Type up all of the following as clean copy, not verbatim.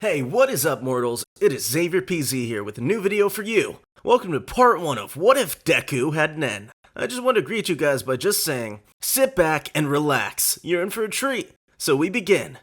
Hey, what is up, mortals? It is Xavier PZ here with a new video for you. Welcome to part 1 of What If Deku Had an N. I just want to greet you guys by just saying, sit back and relax. You're in for a treat. So we begin.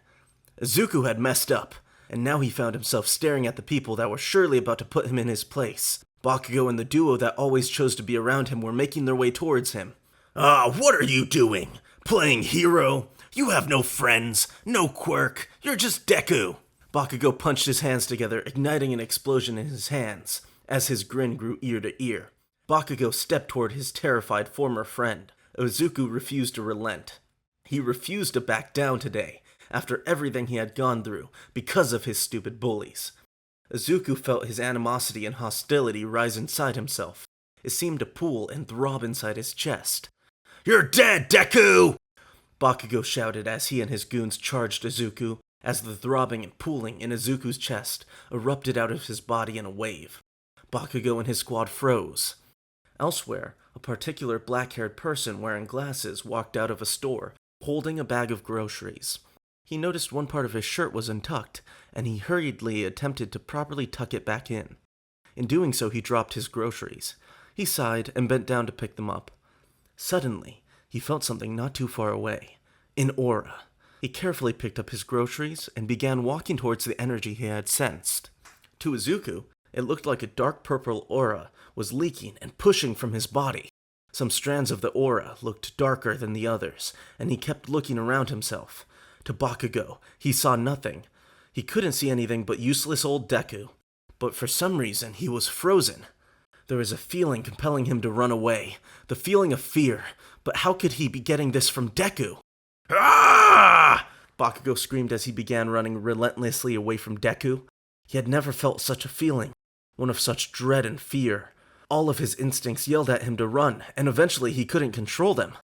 Izuku had messed up, and now he found himself staring at the people that were surely about to put him in his place. Bakugo and the duo that always chose to be around him were making their way towards him. What are you doing? Playing hero? You have no friends, no quirk, you're just Deku. Bakugo punched his hands together, igniting an explosion in his hands, as his grin grew ear to ear. Bakugo stepped toward his terrified former friend. Izuku refused to relent. He refused to back down today, after everything he had gone through, because of his stupid bullies. Izuku felt his animosity and hostility rise inside himself. It seemed to pool and throb inside his chest. "You're dead, Deku!" Bakugo shouted as he and his goons charged Izuku, as the throbbing and pooling in Izuku's chest erupted out of his body in a wave. Bakugo and his squad froze. Elsewhere, a particular black-haired person wearing glasses walked out of a store, holding a bag of groceries. He noticed one part of his shirt was untucked, and he hurriedly attempted to properly tuck it back in. In doing so, he dropped his groceries. He sighed and bent down to pick them up. Suddenly, he felt something not too far away. An aura. He carefully picked up his groceries and began walking towards the energy he had sensed. To Izuku, it looked like a dark purple aura was leaking and pushing from his body. Some strands of the aura looked darker than the others, and he kept looking around himself. To Bakugo, he saw nothing. He couldn't see anything but useless old Deku. But for some reason, he was frozen. There was a feeling compelling him to run away, the feeling of fear, but how could he be getting this from Deku? "Ah!" Bakugo screamed as he began running relentlessly away from Deku. He had never felt such a feeling, one of such dread and fear. All of his instincts yelled at him to run, and eventually he couldn't control them.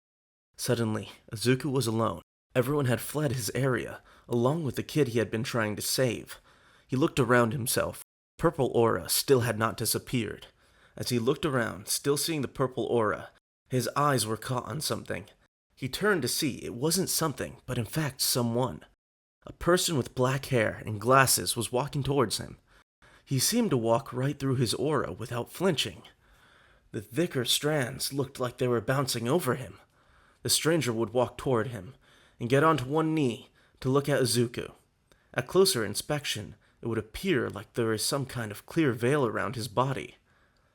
Suddenly, Izuku was alone. Everyone had fled his area, along with the kid he had been trying to save. He looked around himself. Purple aura still had not disappeared. As he looked around, still seeing the purple aura, his eyes were caught on something. He turned to see it wasn't something, but in fact someone. A person with black hair and glasses was walking towards him. He seemed to walk right through his aura without flinching. The thicker strands looked like they were bouncing over him. The stranger would walk toward him and get onto one knee to look at Izuku. At closer inspection, it would appear like there is some kind of clear veil around his body.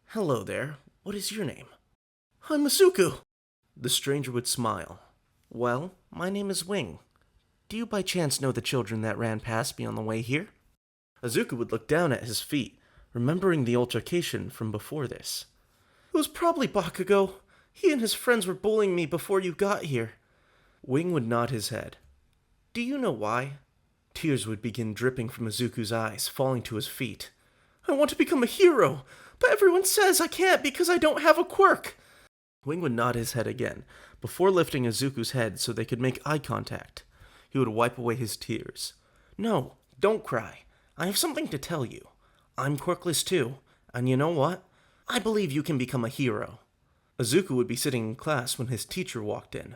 "Hello there, what is your name?" "I'm Izuku." The stranger would smile. "Well, my name is Wing. Do you by chance know the children that ran past me on the way here?" Izuku would look down at his feet, remembering the altercation from before this. "It was probably Bakugo. He and his friends were bullying me before you got here." Wing would nod his head. "Do you know why?" Tears would begin dripping from Izuku's eyes, falling to his feet. "I want to become a hero, but everyone says I can't because I don't have a quirk." Wing would nod his head again, before lifting Izuku's head so they could make eye contact. He would wipe away his tears. "No, don't cry. I have something to tell you. I'm quirkless too, and you know what? I believe you can become a hero." Izuku would be sitting in class when his teacher walked in.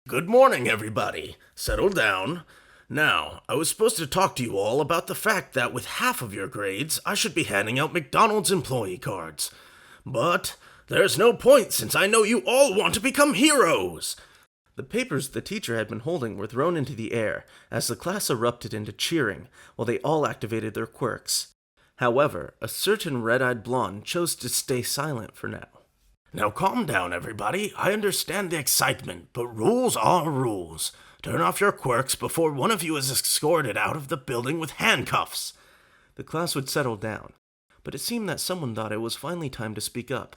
"Good morning, everybody. Settle down. Now, I was supposed to talk to you all about the fact that with half of your grades, I should be handing out McDonald's employee cards. But there's no point since I know you all want to become heroes." The papers the teacher had been holding were thrown into the air as the class erupted into cheering while they all activated their quirks. However, a certain red-eyed blonde chose to stay silent for now. "Now calm down, everybody. I understand the excitement, but rules are rules. Turn off your quirks before one of you is escorted out of the building with handcuffs." The class would settle down, but it seemed that someone thought it was finally time to speak up.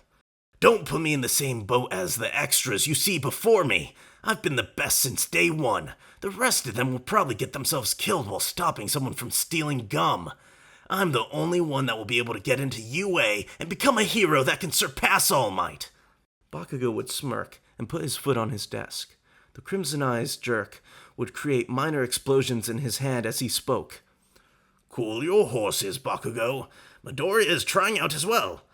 "Don't put me in the same boat as the extras you see before me. I've been the best since day one. The rest of them will probably get themselves killed while stopping someone from stealing gum. I'm the only one that will be able to get into UA and become a hero that can surpass All Might." Bakugo would smirk and put his foot on his desk. The crimson eyes jerk would create minor explosions in his hand as he spoke. "Cool your horses, Bakugo. Midoriya is trying out as well."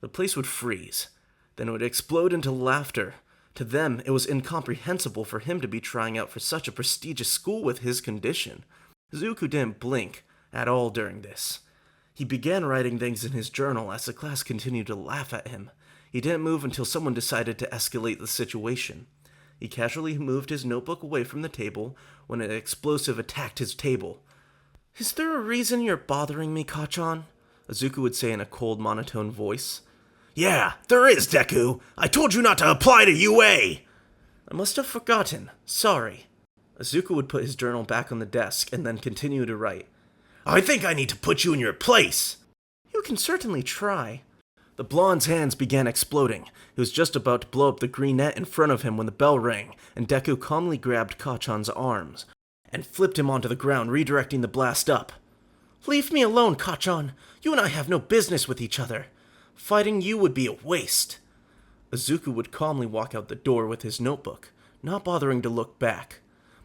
The place would freeze. Then it would explode into laughter. To them, it was incomprehensible for him to be trying out for such a prestigious school with his condition. Izuku didn't blink, at all during this. He began writing things in his journal as the class continued to laugh at him. He didn't move until someone decided to escalate the situation. He casually moved his notebook away from the table when an explosive attacked his table. "Is there a reason you're bothering me, Kachan?" Izuku would say in a cold, monotone voice. "Yeah, there is, Deku. I told you not to apply to UA!" "I must have forgotten. Sorry." Izuku would put his journal back on the desk and then continue to write. "I think I need to put you in your place." "You can certainly try." The blonde's hands began exploding. He was just about to blow up the green net in front of him when the bell rang, and Deku calmly grabbed Kachan's arms and flipped him onto the ground, redirecting the blast up. "Leave me alone, Kachan. You and I have no business with each other. Fighting you would be a waste." Izuku would calmly walk out the door with his notebook, not bothering to look back.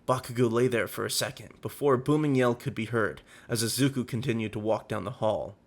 Bakugo lay there for a second, before a booming yell could be heard, as Izuku continued to walk down the hall.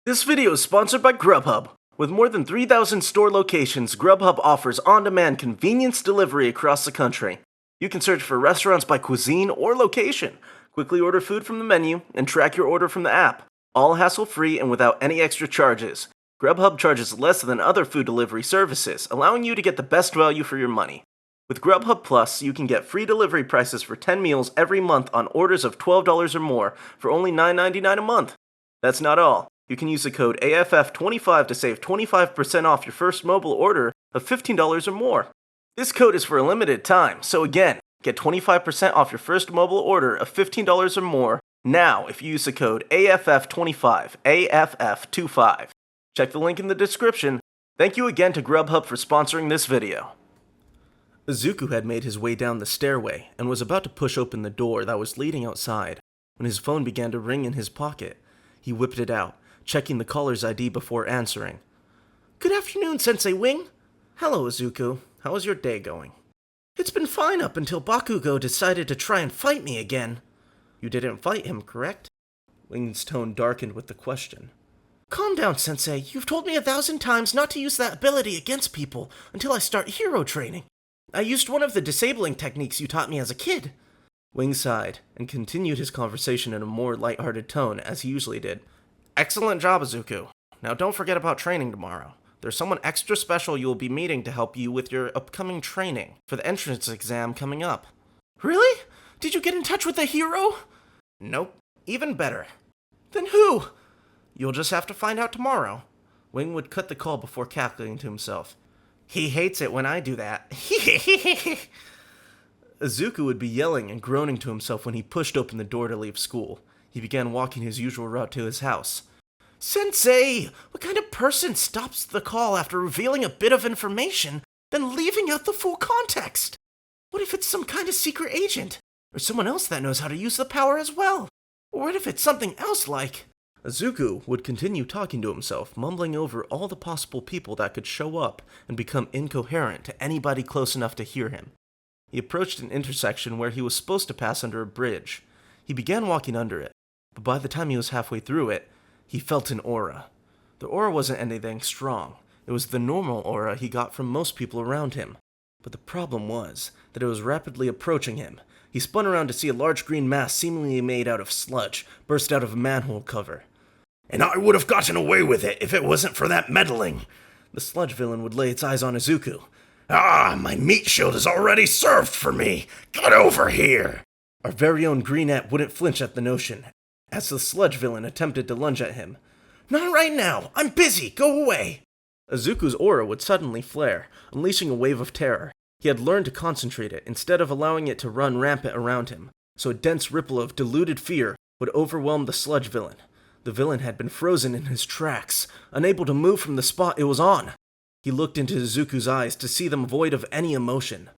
This video is sponsored by Grubhub. With more than 3,000 store locations, Grubhub offers on-demand convenience delivery across the country. You can search for restaurants by cuisine or location, quickly order food from the menu, and track your order from the app, all hassle-free and without any extra charges. Grubhub charges less than other food delivery services, allowing you to get the best value for your money. With Grubhub Plus, you can get free delivery prices for 10 meals every month on orders of $12 or more for only $9.99 a month. That's not all. You can use the code AFF25 to save 25% off your first mobile order of $15 or more. This code is for a limited time, so again, get 25% off your first mobile order of $15 or more now if you use the code AFF25, AFF25. Check the link in the description. Thank you again to Grubhub for sponsoring this video. Izuku had made his way down the stairway and was about to push open the door that was leading outside when his phone began to ring in his pocket. He whipped it out, checking the caller's ID before answering. "Good afternoon, Sensei Wing." "Hello, Izuku. How is your day going?" "It's been fine up until Bakugo decided to try and fight me again." "You didn't fight him, correct?" Wing's tone darkened with the question. "Calm down, Sensei. You've told me 1,000 times not to use that ability against people until I start hero training. I used one of the disabling techniques you taught me as a kid." Wing sighed and continued his conversation in a more lighthearted tone, as he usually did. "Excellent job, Izuku. Now don't forget about training tomorrow. There's someone extra special you will be meeting to help you with your upcoming training for the entrance exam coming up." "Really? Did you get in touch with the hero?" "Nope. Even better." "Then who?" "You'll just have to find out tomorrow." Wing would cut the call before cackling to himself. "He hates it when I do that." Izuku would be yelling and groaning to himself when he pushed open the door to leave school. He began walking his usual route to his house. "Sensei! What kind of person stops the call after revealing a bit of information, then leaving out the full context? What if it's some kind of secret agent? Or someone else that knows how to use the power as well? Or what if it's something else like—" Izuku would continue talking to himself, mumbling over all the possible people that could show up and become incoherent to anybody close enough to hear him. He approached an intersection where he was supposed to pass under a bridge. He began walking under it, but by the time he was halfway through it, he felt an aura. The aura wasn't anything strong. It was the normal aura he got from most people around him. But the problem was that it was rapidly approaching him. He spun around to see a large green mass seemingly made out of sludge burst out of a manhole cover. "And I would have gotten away with it if it wasn't for that meddling." The sludge villain would lay its eyes on Izuku. "Ah, my meat shield is already served for me. Get over here." Our very own Greenette wouldn't flinch at the notion, as the sludge villain attempted to lunge at him. "Not right now. I'm busy. Go away." Izuku's aura would suddenly flare, unleashing a wave of terror. He had learned to concentrate it instead of allowing it to run rampant around him, so a dense ripple of diluted fear would overwhelm the sludge villain. The villain had been frozen in his tracks, unable to move from the spot it was on. He looked into Izuku's eyes to see them void of any emotion.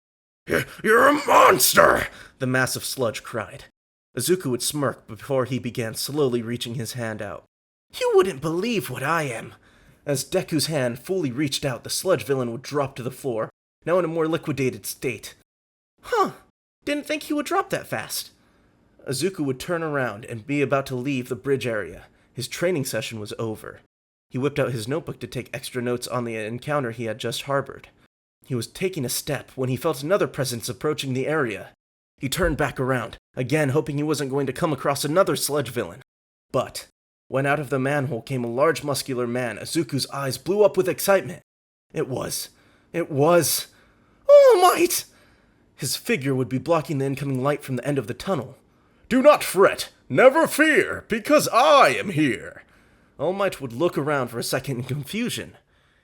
You're a monster!" the massive sludge cried. Izuku would smirk before he began slowly reaching his hand out. "You wouldn't believe what I am." As Deku's hand fully reached out, the sludge villain would drop to the floor, now in a more liquidated state. "Huh, didn't think he would drop that fast." Izuku would turn around and be about to leave the bridge area. His training session was over. He whipped out his notebook to take extra notes on the encounter he had just harbored. He was taking a step when he felt another presence approaching the area. He turned back around, again hoping he wasn't going to come across another sludge villain. But when out of the manhole came a large muscular man, Izuku's eyes blew up with excitement. It was All Might! His figure would be blocking the incoming light from the end of the tunnel. Do not fret, never fear, because I am here. All Might would look around for a second in confusion.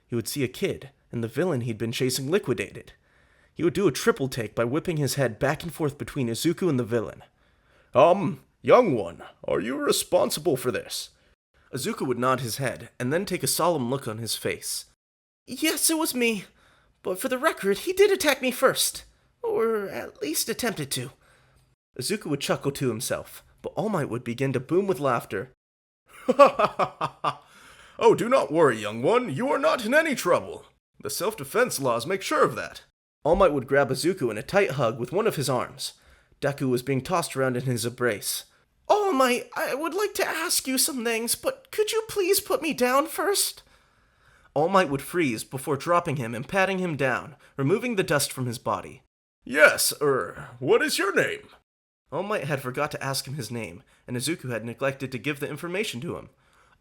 He would see a kid, and the villain he'd been chasing liquidated. He would do a triple take by whipping his head back and forth between Izuku and the villain. Young one, are you responsible for this? Izuku would nod his head, and then take a solemn look on his face. Yes, it was me. But for the record, he did attack me first. Or at least attempted to. Izuku would chuckle to himself, but All Might would begin to boom with laughter. Oh, do not worry, young one, you are not in any trouble. The self-defense laws make sure of that. All Might would grab Izuku in a tight hug with one of his arms. Deku was being tossed around in his embrace. All Might, I would like to ask you some things, but could you please put me down first? All Might would freeze before dropping him and patting him down, removing the dust from his body. Yes, what is your name? All Might had forgot to ask him his name, and Izuku had neglected to give the information to him.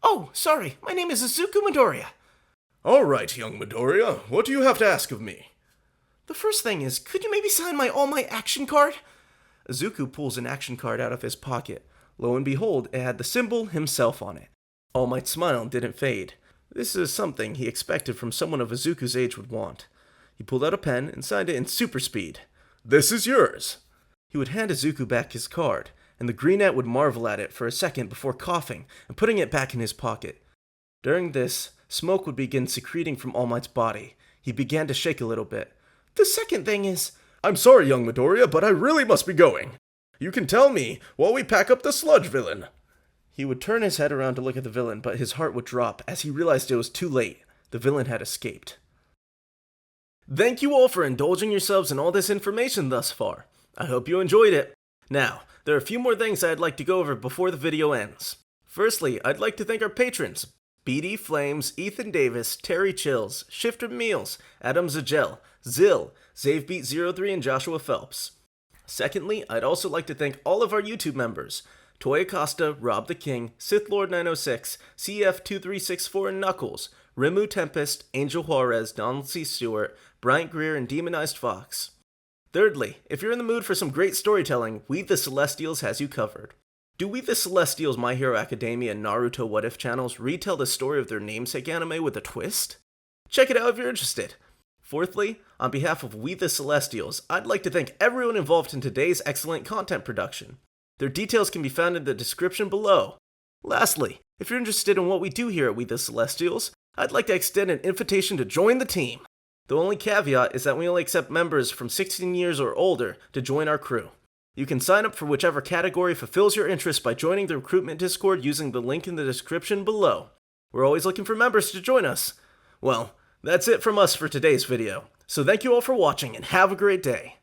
Oh, sorry, my name is Izuku Midoriya. All right, young Midoriya, what do you have to ask of me? The first thing is, could you maybe sign my All Might action card? Izuku pulls an action card out of his pocket. Lo and behold, it had the symbol himself on it. All Might's smile didn't fade. This is something he expected from someone of Izuku's age would want. He pulled out a pen and signed it in super speed. This is yours. He would hand Izuku back his card, and the greenette would marvel at it for a second before coughing and putting it back in his pocket. During this, smoke would begin secreting from All Might's body. He began to shake a little bit. The second thing is... I'm sorry, young Midoriya, but I really must be going. You can tell me while we pack up the sludge villain. He would turn his head around to look at the villain, but his heart would drop as he realized it was too late. The villain had escaped. Thank you all for indulging yourselves in all this information thus far. I hope you enjoyed it. Now, there are a few more things I'd like to go over before the video ends. Firstly, I'd like to thank our patrons. BD Flames, Ethan Davis, Terry Chills, Shifter Meals, Adam Zagel, Zill, ZaveBeat03, and Joshua Phelps. Secondly, I'd also like to thank all of our YouTube members. Toy Acosta, Rob the King, Sith Lord 906, CF2364 and Knuckles, Rimu Tempest, Angel Juarez, Donald C. Stewart, Bryant Greer, and Demonized Fox. Thirdly, if you're in the mood for some great storytelling, We the Celestials has you covered. Do We the Celestials, My Hero Academia, and Naruto What If channels retell the story of their namesake anime with a twist? Check it out if you're interested. Fourthly, on behalf of We the Celestials, I'd like to thank everyone involved in today's excellent content production. Their details can be found in the description below. Lastly, if you're interested in what we do here at We the Celestials, I'd like to extend an invitation to join the team. The only caveat is that we only accept members from 16 years or older to join our crew. You can sign up for whichever category fulfills your interest by joining the recruitment Discord using the link in the description below. We're always looking for members to join us. Well, that's it from us for today's video. So thank you all for watching and have a great day.